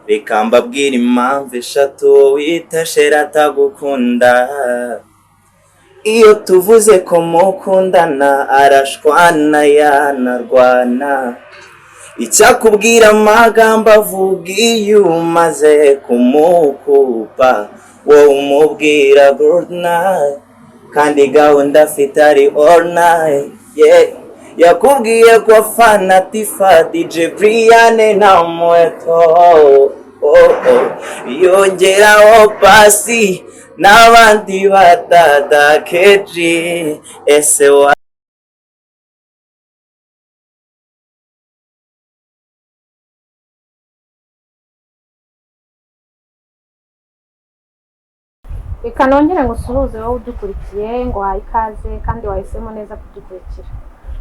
reka mbabwire impamvu eshatu wita sheri atagukunda. Iyo tuvuze ko mukundana arashwana yanarwana, icyakubwira amagambo avuga iyo umaze kumukupa, wowe umubwira good night kandi gahunda afite ari all night. Yakubwiye ko afana Tifa, DJ Brian na Mweto, yongeraho Pasi n'abandi badada Keji. Ese wa reka nongere ngo usuhuze wowe udukurikiye, ngo waha ikaze kandi wahisemo neza kudukurikira.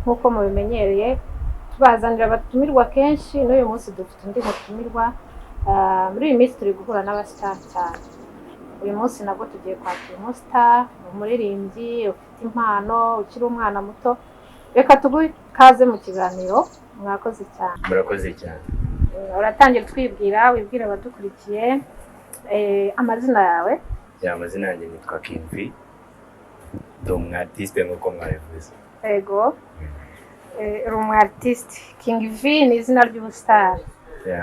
Nk'uko mubimenyereye tubazanira abatumirwa kenshi, n'uyu munsi dufite undi mutumirwa. Muri iyi minsi turi guhura n'abastar cyane. Uyu munsi nabwo tugiye kwakira umustar, umuririmbyi ufite impano, ukiri umwana muto. Reka tuguhe ikaze mu kiganiro. Mwakoze cyane. murakoze cyane. Uratangira twibwira, wibwira abadukurikiye amazina yawe. Amazina yanjye nitwa King V, ndi umwartiste nk'uko mwabivuze. Ego, uri umu artiste. King V ni izina ry'ubustar.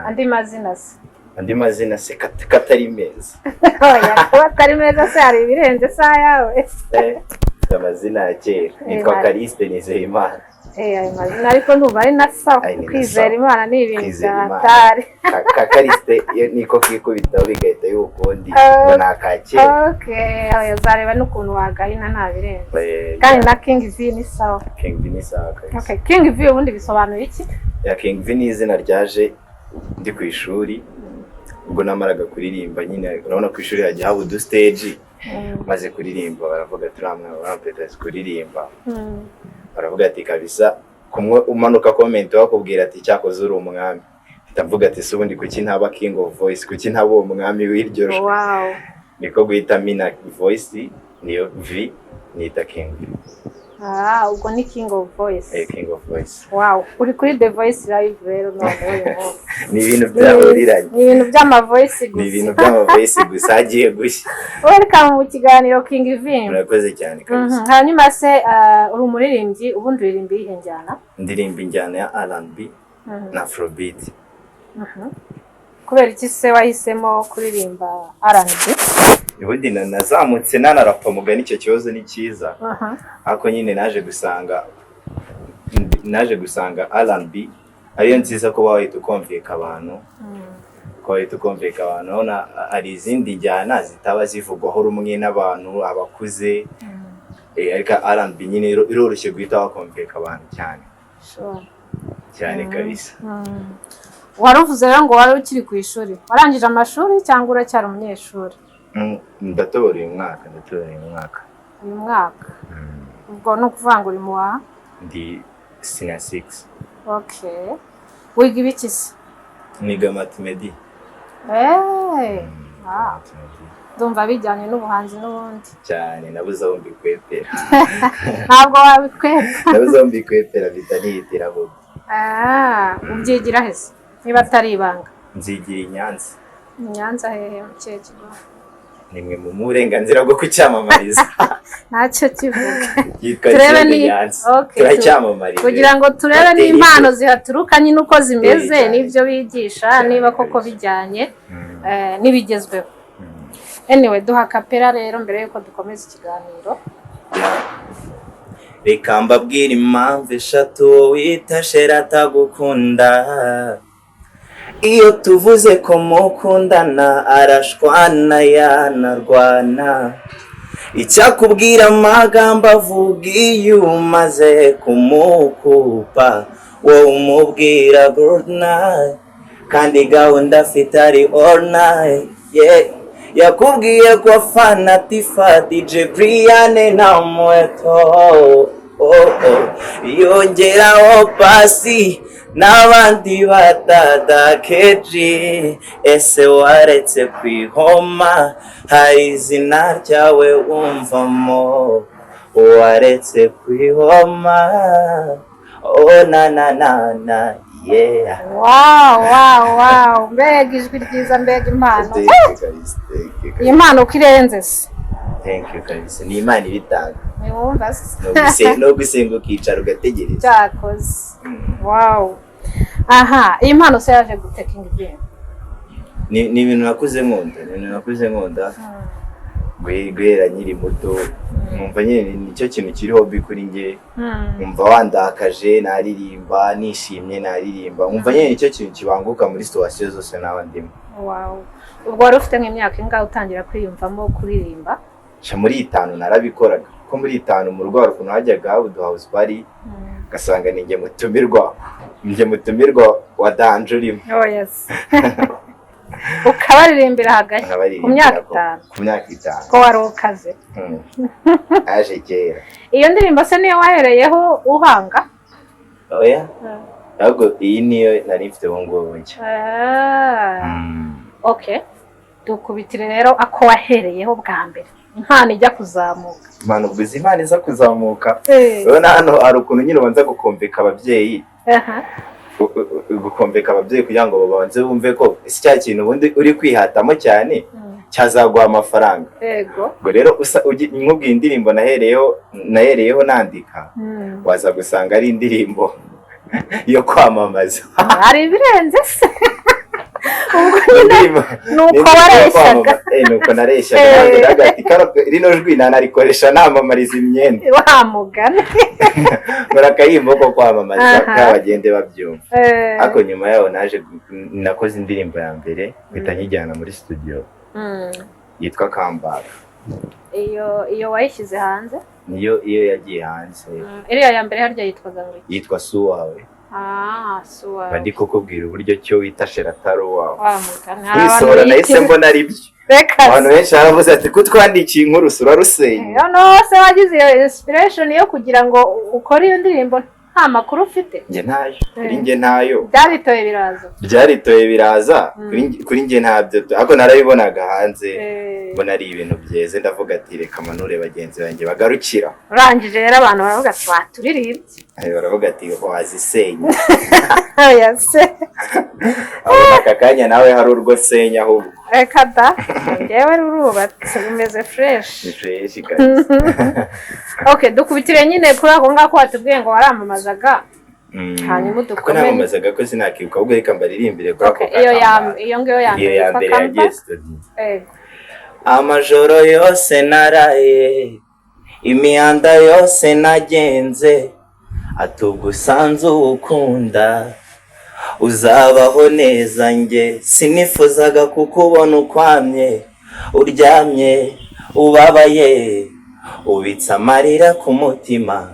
Andi mazina se? Andi mazina se katari meza. Oya, kuba atari meza se hari ibirenze saa yawe. Amazina ya kera nitwa Kaliste Nizeyimana. Ayo mazina ariko ntuba ari na sawa. Kwizera Imana ni ibintu byatari. Kaliste niko kwikubitaho bigahita y'ukundi nakake. Okay, ayo zareba n'ukuntu wagahina nta birenze. Kandi na King V ni sawa. King V ni sawa. Okay, King V ubundi bisobanuye iki? King V ni izina ryaje ndi ku ishuri, ubwo namaraga kuririmba nyine. Urabona ku ishuri hajya haba udu stage, maze kuririmba baravuga turamwe barampeta kuririmba. Baravuga ati kabisa, kumwe umanuka comment bakubwira ati cyakoze uri umwami. Ndavuga ati se ubundi kuki ntaba King of Voice, kuki ntaba umwami w'iryo joro. Wow. Niko guhita mina Voice niyo V nita King. Ubwo ni King of Voice. King of Voice. Wow, uri kuri The Voice Live rero none uyu munsi. Ni ibintu byahuriranye. Ni ibintu by'ama voice gusa. Ni ibintu by'ama voice gusa hagiye gushya. Welcome mu kiganiro King V. Murakoze cyane kabisa. Hanyuma se uri umuririmbyi, ubundi uririmba ihe njyana? Ndirimba injyana ya R&B na Afrobeat. Kubera iki se wahisemo kuririmba R&B? Ubundi nazamutse nanarapa mugani, icyo kibazo ni cyiza. Ariko nyine naje gusanga R&B ariyo nziza ko wahita ukumvika abantu. Ko wahita ukumvika abantu. Urabona hari izindi njyana zitaba zivugwaho rumwe n'abantu abakuze. Ariko R&B nyine iroroshye guhita wakumvika abantu cyane. Sure. Cyane kabisa. Waruvuze rero ngo wari ukiri ku ishuri. Warangije amashuri cyangwa uracyari umunyeshuri? Ndatobora uyu mwaka. Uyu mwaka? Ubwo no kuvanga uri mu wa? Ndi senior 6. Okay. Wiga ibiki se? Niga mathematics. Ndumva bijyanye n'ubuhanzi n'ubundi. Cyane nabuze aho mbikwepera. Ntabwo wabikwepera. Nabuze aho mbikwepera bitanihitira ahubwo. Ubyigira he se? Niba atari ibanga. Nzigira i Nyanza. Nyanza hehe mu kihe kigo? Nimwe mu burenganzira bwo kucyamamariza. Ntacyo kivuga. Turebe ni turacyamamariza. Kugira ngo turebe n'impano zihaturuka nyine uko zimeze, n'ibyo bigisha, niba koko bijyanye n'ibigezweho. Anyway, duha kapera rero mbere yuko dukomeza ikiganiro. Reka mbabwire impamvu eshatu wita sheri atagukunda. Iyo tuvuze ko mukundana arashwana yanarwana, icyakubwira amagambo avuga iyo umaze kumukupa, wowe umubwira good night kandi gahunda afite ari all night. Yakubwiye ko afana Tifa, DJ Brian na Mweto, yongeraho Pasi n'abandi badada Keji. Ese waretse kwihoma, hari izina ryawe wumvamo, waretse kwihoma. Na yeah. Wow, mbega ijwi ryiza, mbega impano. Iyi mpano uko irenze se. Thank you kabisa, ni Imana ibitanga. Niwumva se. No gusenga ukicara ugategereza. Cyakoze. Wow. Aha, iyi mpano se yaje gutekinga ibintu. Ni ibintu nakuze nkunda. Guhera nkiri muto. Numva nyine nicyo kintu kiri hobby kuri nge. Numva wandakaje naririmba, nishimye naririmba. Numva nyine nicyo kintu kibanguka muri situation zose naba ndimo. Wow. Ubwo wari ufite nk'imyaka ingahe utangira kwiyumvamo kuririmba? Muri 5 narabikoraga. Ko muri 5 mu rugo ukuntu hajyaga haba house party. Gasanga ninjye mutumirwa wa Danje urimo. Oh yes. Ukabaririmbira hagati ku myaka 5. Ko wari ukaze. Aje kera. Iyo ndirimbo se niyo wahereyeho uhanga? Oya. Ahubwo iyi niyo nari mfite ngo nje. Okay. Dukubitire rero ako wahereyeho bwa mbere. Impano ijya kuzamuka. Impano ubwiza impano iza kuzamuka. Rero hano hari ukuntu nyine ubanza gukombeka ababyeyi. Gukombeka ababyeyi kugira ngo babanze bumve ko isi cya kintu ubundi uri kwihatamo cyane cyazaguha amafaranga. Yego. Ngo rero nkubwiye indirimbo nahereyeho nandika. Waza gusanga ari indirimbo yo kwamamaza. Hari ibirenze se. Nuko wareshaga. Nuko nareshaga hagati rino jwi narikoresha namamariza imyenda. Wamugana. Barakayimbo ko kwamamaza kabagende babyumva. Ako nyuma yaho nakoze indirimbo ya mbere mpita nkijyana muri studio. Yitwa Comeback. Iyo wayishyize hanze? Iyo yagiye hanze. Iriya ya mbere harya yitwaga ngo? Yitwa Suwawe. Suwawe. Bandi kukubwira uburyo cyo wita Sherataro wawe. Wamugana. Isora nahise mbona ari byo. Abantu benshi baravuze ati kutwandikiye inkuru sura rusenya. No se wagize iyo inspiration yo kugira ngo ukore iyo ndirimbo nta makuru ufite? Nge ntayo. Kuri nge ntayo. Byaritoye biraza. Kuri nge ntabyo. Ako narabibonaga hanze. Mbona ari ibintu byeze ndavuga ati reka manure bagenzi banjye bagarukira. Urangije rero abantu baravuga ati waturirimbye. Baravuga ati wazisenya. Yase. Aka kanya nawe hari urwo senya ahubwo. Reka da. Ngewe rurubatse rumeze fresh. Ni fresh kabisa. Okay, dukubitire nyine kuri ako ngako watubwiye ngo waramamazaga. Hanyuma Ko dukomeye. namamazaga ko sinakibuka ahubwo reka mbaririmbire kuri ako iyo ngiyo ya mbere ya mbere yagiye studio. Amajoro yose naraye, imihanda yose nagenze, atugusanze ukunda uzabaho neza nge, sinifuzaga kukubona ukwamye, uryamye ubabaye, ubitsa amarira ku mutima,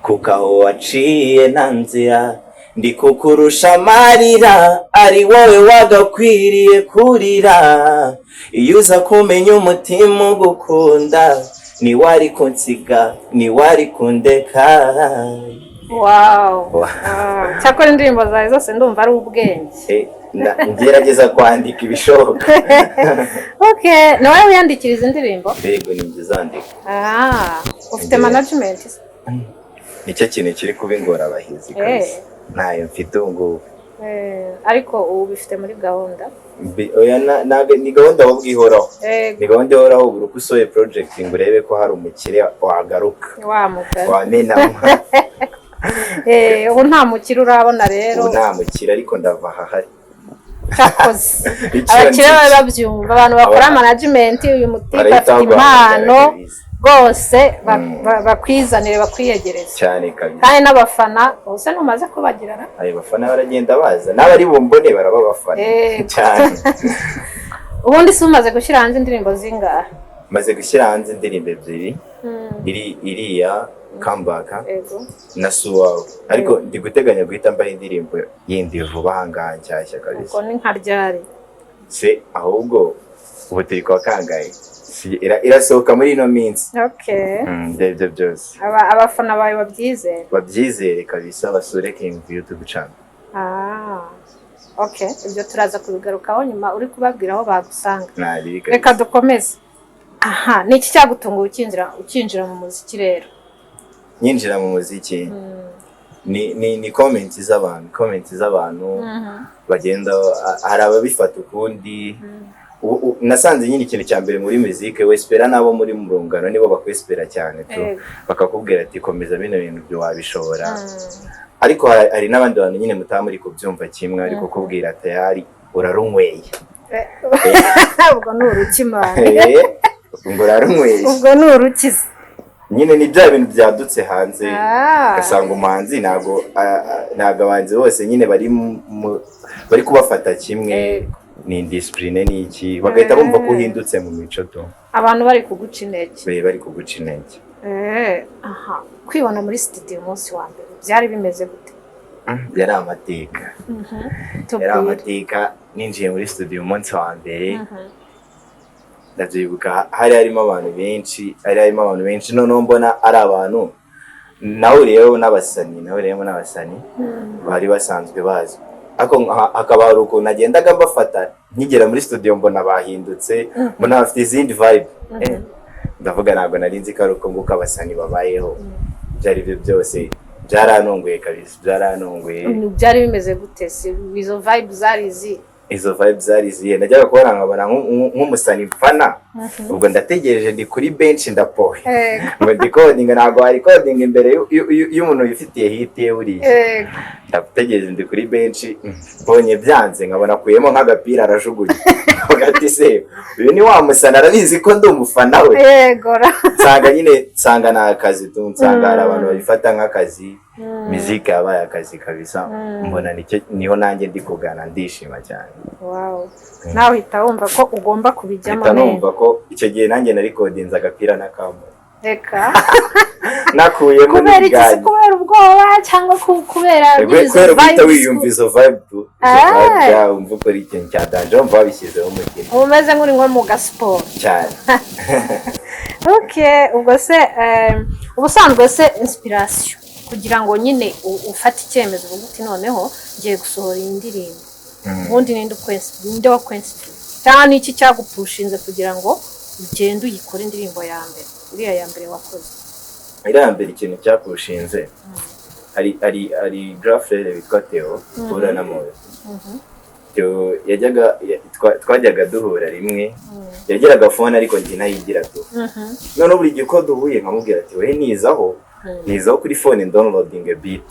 kuko aho waciye nta nzira, ndi kukurusha amarira, ari wowe wagakwiriye kurira, iyo uza kumenya umutima ugukunda, niwari kunsiga, niwari kundeka. Wow. Cyakora indirimbo zawe zose ndumva ari ubwenge. Ngerageza kwandika ibishoboka. Okay, nawe wiyandikira izi ndirimbo? Yego ni ngizandika. Ufite management? Nicyo kintu kiri kubingora abahizi kabisa. Ntayo mfite ubu. Ariko ubu bifite muri gahunda? Oya ni gahunda ahubwo ihoraho. Ni gahunda ihoraho ubu uko usohoye project ngo urebe ko hari umukire wagaruka. Wamena. Ubu nta mukire urabona rero. Ubu nta mukire ariko ndava ahahari. Cyakoze. Abakire babyumva, abantu bakora management, uyu mutipe afite impano rwose bakwizanire bakwiyegereza cyane kabisa. Kandi n'abafana bose numaze kubagirana. Ayo bafana baragenda baza n'abari bumbone baraba bafana cyane. Ubundi se umaze gushyira hanze indirimbo zingahe? Maze gushyira hanze indirimbo ebyiri. Iriya Comeback na Suwawe, ariko ndi guteganya guhita mbaho indirimbo yindi vuba ahangaha nshyashya kabisa. Uko ni nka ryari se ahubwo ubu turi kwa kangahe irasohoka muri ino minsi. Ndebye byose abafana bawe babyizere kabisa, basure King YouTube channel. Okay, ibyo turaza kubigarukaho nyuma uri kubabwira aho bagusanga. Reka dukomeze. Aha, ni iki cyagutunga ukinjira mu muziki rero? Nyinjira mu muziki ni comments z'abantu bagenda, hari ababifata ukundi. Nasanze nyine ikintu cya mbere muri muzike wespera nabo muri mu rungano nibo bakwespera cyane tu, bakakubwira ati komeza bino bintu byo wabishobora. Ariko hari n'abandi bantu nyine mutaba muri kubyumva kimwe, ariko kubwira tayari urarunyweye ubwo ni urukimana ngo urarunyweye, ubwo ni urukiza nyine ni bya bintu byadutse hanze. Ugasanga umuhanzi ntago abahanzi bose nyine bari kubafata kimwe, ni indiscipline n'iki, bagahita bumva ko uhindutse mu mico to, abantu bari kuguca intege. bari kuguca intege. Aha, kwibona muri studio umunsi wa mbere byari bimeze gute? Yari amateka, yari amateka. Ninjiye muri studio umunsi wa mbere, ndabyibuka hari harimo abantu benshi, noneho mbona ari abantu nahuriyeho n'abasani bari basanzwe bazwi, ariko hakaba hari ukuntu nagendaga mbafata nkigera muri studio mbona bahindutse, mbona bafite izindi vibe. Ndavuga ntabwo nari nzi ko ari uko nguko abasani babayeho. Byari byo byose byarantunguye kabisa, byarantunguye. Byari bimeze gute se izo vibe zari izihe? Najyaga kubona nkabona nk'umusani mfana, ubwo ndategereje ndi kuri bench ndapohe ngo ndikodinga, ntabwo hari coding imbere y'umuntu wifitiye hit ye buriya. Ndategereje ndi kuri bench, mbonye byanze nkabona akuyemo nk'agapira arajugunye, ati se uyu ni wa musani arabizi ko ndi umufana we. Nsanga ni akazi tu, nsanga hari abantu babifata nk'akazi. Muzika yabaye akazi kabisa, mbona niho nanjye ndi kugana ndishima cyane. Nawe uhita wumva ko ugomba kubijyamo neza. Numva ko icyo gihe nanjye narikodinze agapira n'akambo. Reka nakuyemo kubera iki? Kubera ubwoba cyangwa kubera guhita wiyumva izo vibe tu, umva ukora ikintu cya danje, wumva wabishyizeho umutima, umeze nk'uri nko mu gasiporo cyane. ubwo se ubusanzwe se inspiration kugira ngo nyine ufate icyemezo uvuga uti noneho ngiye gusohora iyi ndirimbo, ubundi ninde wakwensipiye cyangwa n'iki cyagupushinze kugira ngo ugende uyikore indirimbo ya mbere, iriya ya mbere wakoze? Iriya ya mbere ikintu cyapushinze, hari grafere witwa Theo uhura na Moyo. Theo twajyaga duhura rimwe, yagiraga phone ariko njye nayigira tu. None buri gihe ko duhuye nkamubwira ati we nizaho kuri phone downloading a beat,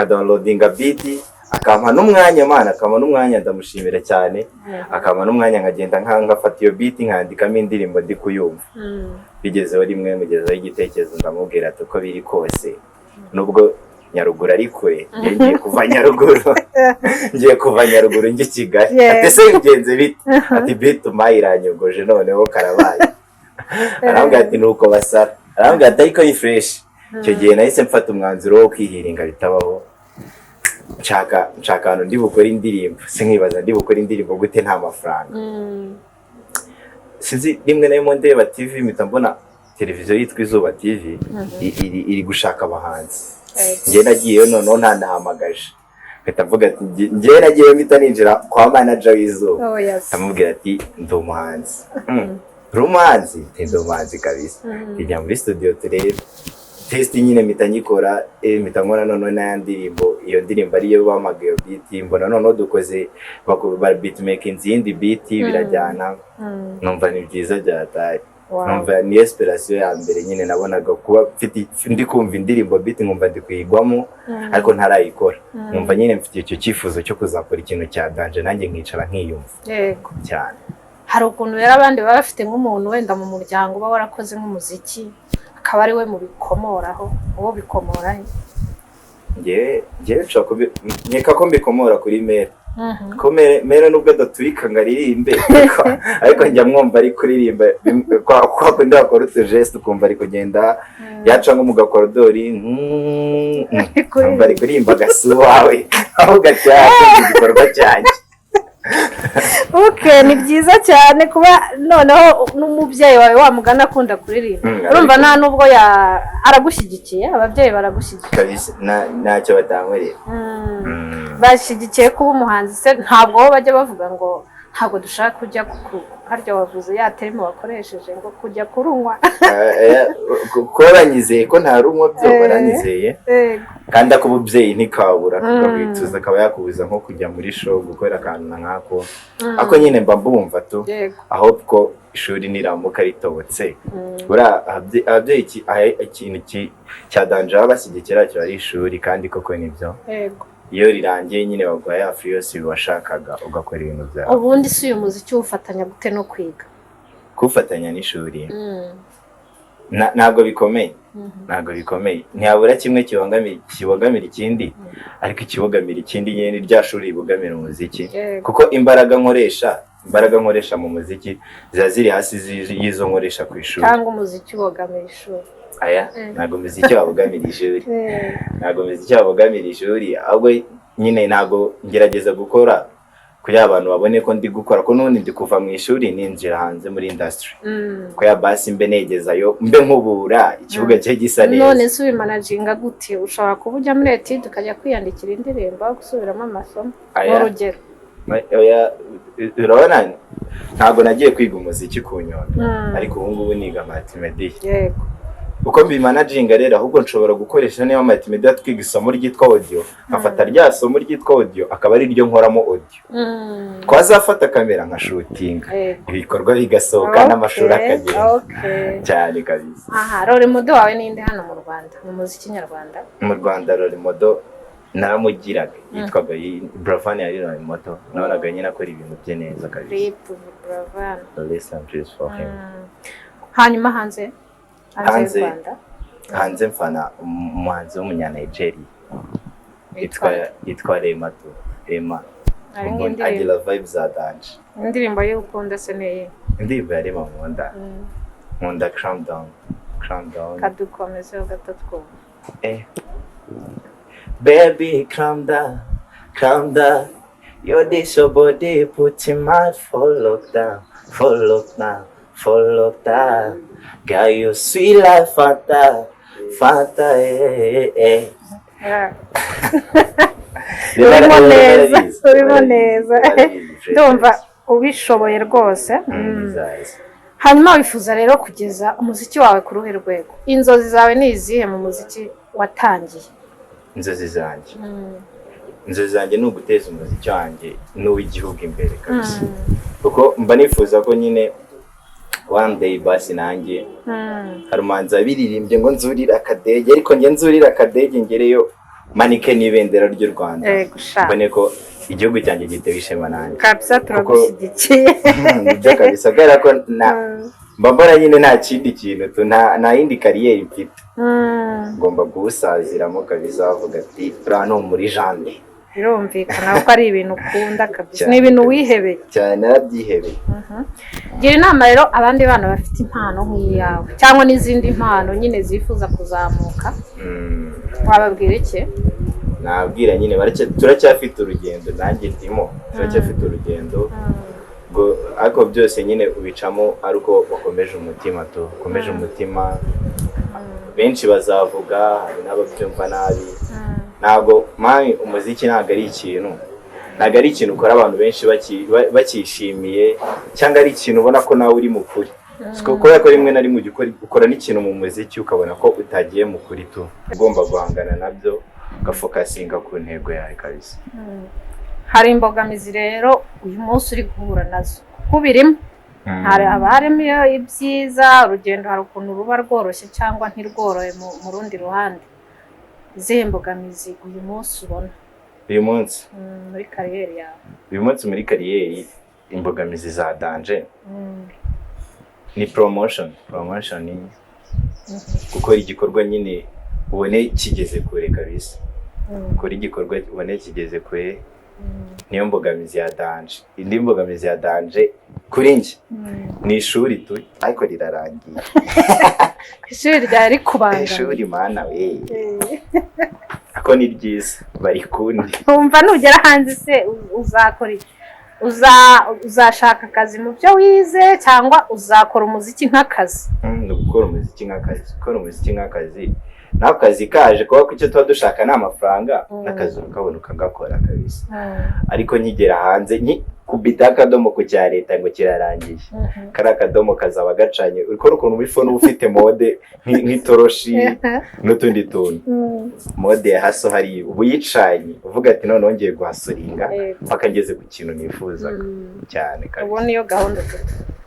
downloading a beat, akampa n'umwanya ndamushimira cyane, akampa n'umwanya nkagenda nkafata iyo beat nkandikamo indirimbo ndi kuyumva. Bigezeho rimwe mugezeho igitekerezo ndamubwira ati uko biri kose nubwo Nyaruguru ari kure, ngiye kuva Nyaruguru njye Kigali. Ati se bigenze bite? Ati beat umayiranyogoje noneho karabaye. Arambwira ati nuko basara, arambwira ati ariko ni fresh. Icyo gihe nahise mfata umwanzuro wo kwihiringa bitabaho, nshaka ahantu ndi bukore indirimbo. Sinkibaza ndi bukore indirimbo gute nta mafaranga. Sinzi rimwe nayo ndeba TV mpita mbona televiziyo yitwa Izuba TV iri gushaka abahanzi. Njye nagiyeyo noneho ntahamagaje, mpita mvuga ati njye nagiyeyo mpita ninjira kwa manager w'Izuba, amubwira ati ndi umuhanzi. Umuhanzi? Ndi umuhanzi kabisa. Tujya muri studio turebe test nyine mpita nyikora, mpita nkora noneho n'aya ndirimbo. Iyo ndirimbo ariyo bamagaye beat, mbona noneho dukoze beat making izindi beat birajyana, numva ni byiza byataye. Numva ni inspiration ya mbere nyine nabonaga kuba ndi kumva indirimbo beat nkumva ndi kuyigwamo ariko ntarayikora. Numva nyine mfite icyo cyifuzo cyo kuzakora ikintu cya danje nanjye nkicara nkiyumva. Yego cyane. Hari ukuntu rero abandi baba bafite nk'umuntu wenda mu muryango uba warakoze nk'umuziki akaba ari we mu bikomoraho, uwo bikomoraho? Njyewe nkeka ko mbikomora kuri Mera. Ko Mera nubwo adaturika ngo aririmbe, ariko njya mwumva ari kuririmba kwa kundi wakora utugeste ukumva ari kugenda yaca nko mu gakorodori, ukumva ari kuririmba agasuhu wawe aho gacyane igikorwa cyanjye. Ni byiza cyane kuba noneho n'umubyeyi wawe wamugana akunda kuririmba. Urumva nta nubwo aragushyigikiye, ababyeyi baragushyigikiye kabisa, ntacyo batankorera. Bashyigikiye kuba umuhanzi se? Ntabwo bo bajya bavuga ngo ntabwo dushaka kujya harya wavuze ya terime wakoresheje ngo kujya kurunywa? Ko banyizeye ko nta runywa byo baranyizeye. kandi ako umubyeyi ntikabura kakabituza akaba yakubuza nko kujya muri show gukora akantu nkako ako nyine mba mbumva tu ahubwo ishuri niramuka ritobotse buriya ababyeyi ikintu cya danje baba bashyigikira cyo ari ishuri kandi koko nibyo iyo rirangiye nyine baguha ya free yose washakaga ugakora ibintu byawe. Ubundi si uyu muziki ufatanya gute no kwiga? Kufatanya n'ishuri ntabwo bikomeye, ntabwo bikomeye, ntihabura kimwe kibogamira ikindi, ariko ikibogamira ikindi nyine rya shuri ribogamira umuziki, kuko imbaraga nkoresha mu muziki ziba ziri hasi y'izo nkoresha ku ishuri. Cyangwa umuziki ubogamira ishuri? Aya ntabwo umuziki wabogamira ishuri, ntabwo umuziki wabogamira ishuri, ahubwo nyine ntabwo ngerageza gukora kugira abantu babone ko ndi gukora, ko n'ubundi ndi kuva mu ishuri ninjira hanze muri industry, ko ya basi mbe negezayo mbe nkubura ikibuga cye gisa neza. None se ubimanaginga gute? Ushobora kuba ujya muri etide ukajya kwiyandikira indirimbo gusubiramo amasomo urugero? Urabona ntabwo nagiye kwiga umuziki ku Nyundo, ariko ubu ngubu niga multimedia. Yego. Uko mbimanaginga rero ahubwo nshobora gukoresha niba multimedia twiga isomo ryitwa audio, nkafata rya somo ryitwa audio akaba ari ryo nkoramo audio. Twazafata kamera nka shooting, ibikorwa bigasohoka n'amashuri akagenda. Cyane kabisa. Aha, Role Model wawe ninde hano mu Rwanda mu muziki nyarwanda? Mu Rwanda Role Model naramugiraga yitwaga Bravan, yari Role Model, nabonaga nyine akora ibintu bye neza kabisa. Rip Bravan. Listen please for him. Hanyuma hanze hanze mfana umuhanzi w'umunya-Nigeria yitwa Rema. Agira vibes za dance. Indirimbo yo ukunda se neye? Indirimbo ya Rema nkunda Calm Down. Kadukomezeho gatatu. Baby calm down, you're this your body put in my for lockdown. Girl, you sweet like Fanta, urimo neza ndumva ubishoboye rwose. Hanyuma wifuza rero kugeza umuziki wawe ku ruhe rwego? Inzozi zawe ni izihe mu muziki watangiye? Inzozi zanjye ni uguteza umuziki wanjye n'uw'igihugu imbere kabisa, kuko mba nifuza ko nyine one day basi nanjye hari umuhanzi abiririmbye ngo nzurira akadege, ariko njye nzurira akadege ngereyo manike n'ibendera ry'u Rwanda, mbone ko igihugu cyanjye gitewe ishema nanjye kabisa. Turagushyigikiye nibyo kabisa, kubera ko mba mbona nyine nta kindi kintu nta yindi kariyeri mfite, ngomba guhusaziramo kabisa, bavuga ati uriya ni muri jande. Birumvikana ko ari ibintu ukunda kabisa, ni ibintu wihebeye cyane, narabyihebeye. Gira inama rero abandi bana bafite impano nk'iyawe cyangwa n'izindi mpano nyine zifuza kuzamuka, wababwira iki? Nabwira nyine turacyafite urugendo, nanjye ndimo turacyafite urugendo, ariko byose nyine ubicamo ari uko wakomeje umutima. Benshi bazavuga, hari n'ababyumva nabi. Ntabwo umuziki ntabwo ari ikintu ukora abantu benshi bakishimiye, cyangwa ari ikintu ubona ko nawe uri mu kuri, kubera ko rimwe na rimwe ukora n'ikintu mu muziki ukabona ko utagiye mu kuri tu, ugomba guhangana nabyo ugafokasinga ku ntego yawe kabisa. Hari imbogamizi rero uyu munsi uri guhura nazo kuko birimo, harimo ibyiza, urugendo hari ukuntu ruba rworoshye cyangwa ntirworohe mu rundi ruhande. Izihe mbogamizi uyu munsi ubona? Uyu munsi muri kariyeri yawe? Uyu munsi muri kariyeri imbogamizi za danje ni promotion, gukora igikorwa nyine ubone kigeze kure kabisa, gukora igikorwa ubone kigeze kure, niyo mbogamizi ya danje. Indi mbogamizi ya danje kuri njye ni ishuri tu, ariko rirarangiye. Ishuri ryari kubangana? Ishuri mana we ako ni ryiza, bari kundi. Umva nugera hanze se uzakora iki? Uzashaka akazi mu byo wize cyangwa uzakora umuziki nk'akazi? Gukora umuziki nk'akazi, naho akazi kaje kuba ko icyo tuba dushaka ni amafaranga n'akazi ukabona ukagakora kabisa. Ariko nkigera hanze kubita akadomo ku cya leta ngo kirarangiye, kari akadomo kazaba gacanye uriko ukuntu muri phone ufite mode nk'itoroshi n'utundi tuntu. Mode ya haso hari ubuyicanye uvuga ati none ngiye guhasoringa paka ngeze ku kintu nifuza cyane kabisa. Ubwo niyo gahunda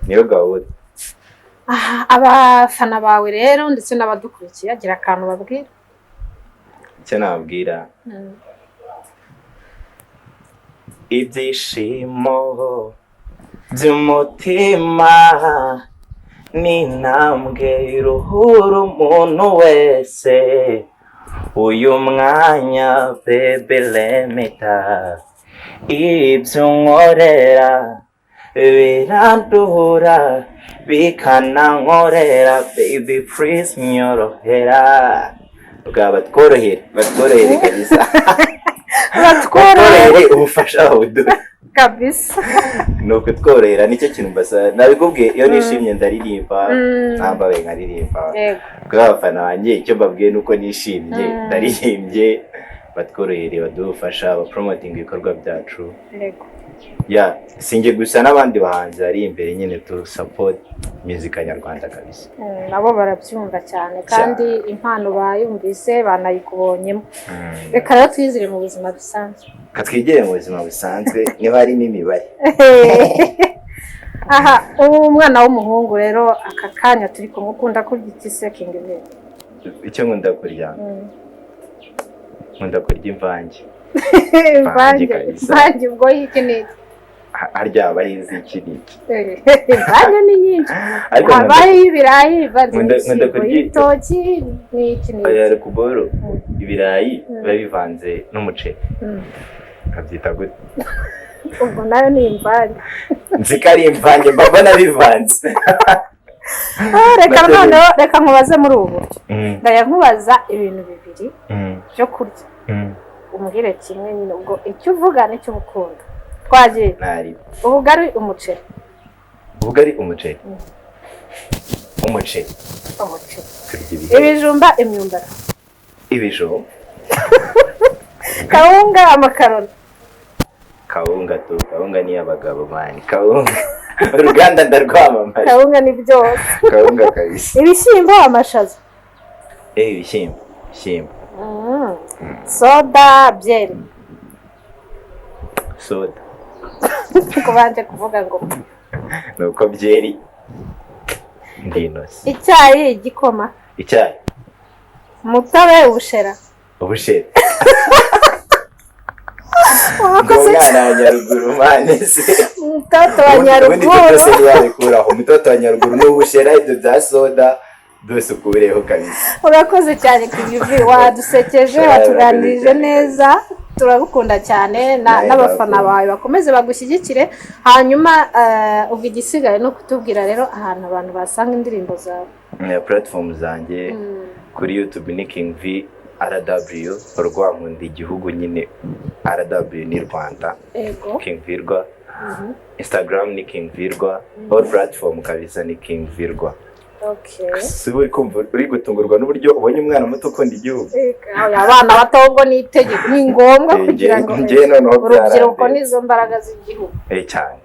niyo gahunda. Abafana bawe rero ndetse n'abadukurikiye agira akantu babwira. Icyo nababwira ibyishimo by'umutima ni intambwe iruhura umuntu wese. Uyu mwanya baby let me touch ibyo nkorera biranduhura bikanankorera baby please nyorohera. batworohere kabisa. Batworohere ubufasha buduha kabisa. Nuko tworohera nicyo kintu mbasa nabikubwiye iyo nishimye ndaririmba namba nkaririmba. Kwa abafana banjye icyo mbabwiye nuko nishimye ndaririmbye batworohere badufasha ba promoting ibikorwa byacu. Ya singe gusa n'abandi bahanzi ari imbere nyine tu support muzika nyarwanda kabisa. Nabo barabyumva cyane kandi impano bayumvise banayikubonyemo. Reka rero twizire mu buzima busanzwe. Katwigere mu buzima busanzwe niba hari n'imibare. Aha umwana w'umuhungu rero aka kanya turi kumukunda kurya iki se King V? Icyo nkunda kurya. Nkunda kurya imvange. Imvange ubwo yiki ni harya abahizi iki niki. Imvange ni nyinshi. Abaye ibirayi nkunda kurya itoki ni iki ni. Ari kuboro ibirayi babivanze n'umuceri. Kabyita gute? Ubwo nayo ni imvange. Nzikari imvange mbabona bivanze. Reka noneho reka nkubaze muri ubu. Ndayankubaza ibintu bibiri byo kurya. Umbwire kimwe nyine ubwo icyo uvuga n'icyo ukunda. Twagiye. Nari. Ubugari umuceri. Ubugari umuceri. Umuceri. Ibijumba imyumbati. Ibijumba. Kawunga amakaroni. Kawunga ni abagabo mani. Kawunga. Uruganda ndarwamamaje. Kawunga ni byose. Kawunga kabisa. Ibishyimbo amashaza. Ibishyimbo. Soda byeri. Soda. Kubanje kuvuga ngo nuko byeri ndinosi. Icyayi igikoma. Icyayi. Mutabe ubushera. Ubushera. Umwana wa Nyaruguru manese. Mtoto wa Nyaruguru. Mtoto wa Nyaruguru n'ubushera ibyo bya soda byose ukubireho kabisa. Urakoze cyane King wadusekeje watuganirije neza. Turagukunda cyane n'abafana bawe bakomeze bagushyigikire. Hanyuma ubwo igisigaye no kutubwira rero ahantu abantu basanga indirimbo zawe. Platform zanjye kuri YouTube ni King V RW Rwankunda igihugu nyine RW ni Rwanda. King V Rwa. Instagram ni King V Rwa. All platform kabisa ni King V Rwa. Siwe kumva uri gutungurwa n'uburyo ubonye umwana muto ukunda igihugu. Abana batongo ni itegeko ni ngombwa kugira ngo urubyiruko nizo mbaraga z'igihugu. Cyane.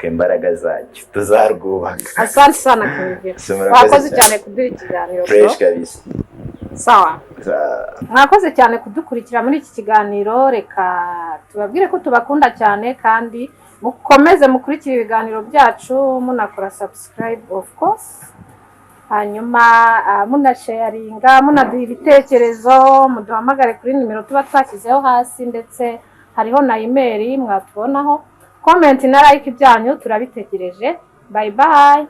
Imbaraga zacyo tuzarwubaka. Asante sana King V. Wakoze cyane kuduha ikiganiro. Fresh kabisa. Sawa. Mwakoze cyane kudukurikira muri iki kiganiro. Reka tubabwire ko tubakunda cyane kandi mukomeze mukurikira ibiganiro byacu munakora subscribe of course. Hanyuma munasharinga munaduha ibitekerezo muduhamagare kuri nimero tuba twashyizeho hasi ndetse hariho na email mwatubonaho comment na like byanyu turabitegereje. Bye bye.